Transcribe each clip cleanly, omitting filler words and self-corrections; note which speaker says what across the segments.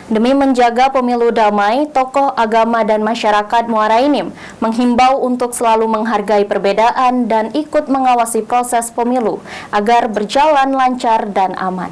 Speaker 1: Demi menjaga pemilu damai, tokoh agama dan masyarakat Muara Enim menghimbau untuk selalu menghargai perbedaan dan ikut mengawasi proses pemilu agar berjalan lancar dan aman.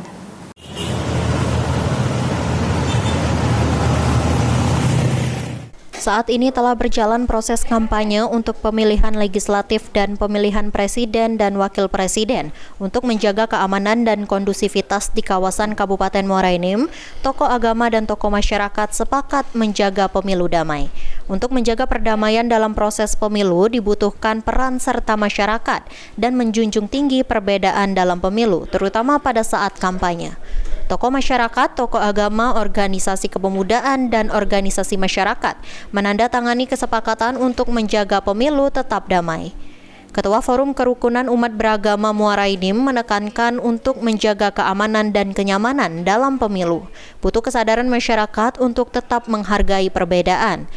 Speaker 1: Saat ini telah berjalan proses kampanye untuk pemilihan legislatif dan pemilihan presiden dan wakil presiden. Untuk menjaga keamanan dan kondusivitas di kawasan Kabupaten Muara Enim, tokoh agama dan tokoh masyarakat sepakat menjaga pemilu damai. Untuk menjaga perdamaian dalam proses pemilu dibutuhkan peran serta masyarakat dan menjunjung tinggi perbedaan dalam pemilu, terutama pada saat kampanye. Tokoh masyarakat, tokoh agama, organisasi kepemudaan, dan organisasi masyarakat menandatangani kesepakatan untuk menjaga pemilu tetap damai. Ketua Forum Kerukunan Umat Beragama Muara Enim menekankan untuk menjaga keamanan dan kenyamanan dalam pemilu. Butuh kesadaran masyarakat untuk tetap menghargai perbedaan.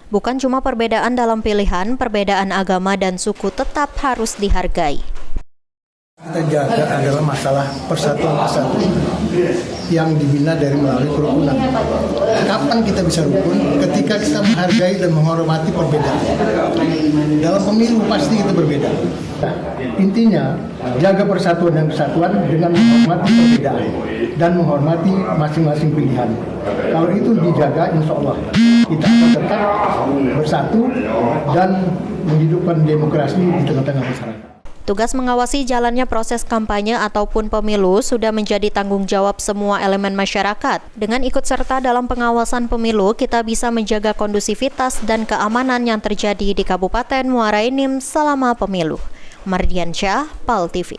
Speaker 1: Bukan cuma perbedaan dalam pilihan, perbedaan agama dan suku tetap harus dihargai.
Speaker 2: Kita jaga adalah masalah persatuan kesatuan yang dibina dari melalui kerukunan. Kapan kita bisa rukun? Ketika kita menghargai dan menghormati perbedaan. Dalam pemilu pasti kita berbeda. Intinya, jaga persatuan dan kesatuan dengan menghormati perbedaan dan menghormati masing-masing pilihan. Kalau itu dijaga, insya Allah kita akan tetap bersatu dan menghidupkan demokrasi di tengah-tengah masyarakat.
Speaker 1: Tugas mengawasi jalannya proses kampanye ataupun pemilu sudah menjadi tanggung jawab semua elemen masyarakat. Dengan ikut serta dalam pengawasan pemilu, kita bisa menjaga kondusivitas dan keamanan yang terjadi di Kabupaten Muara Enim selama pemilu. Mardiansyah, PAL TV.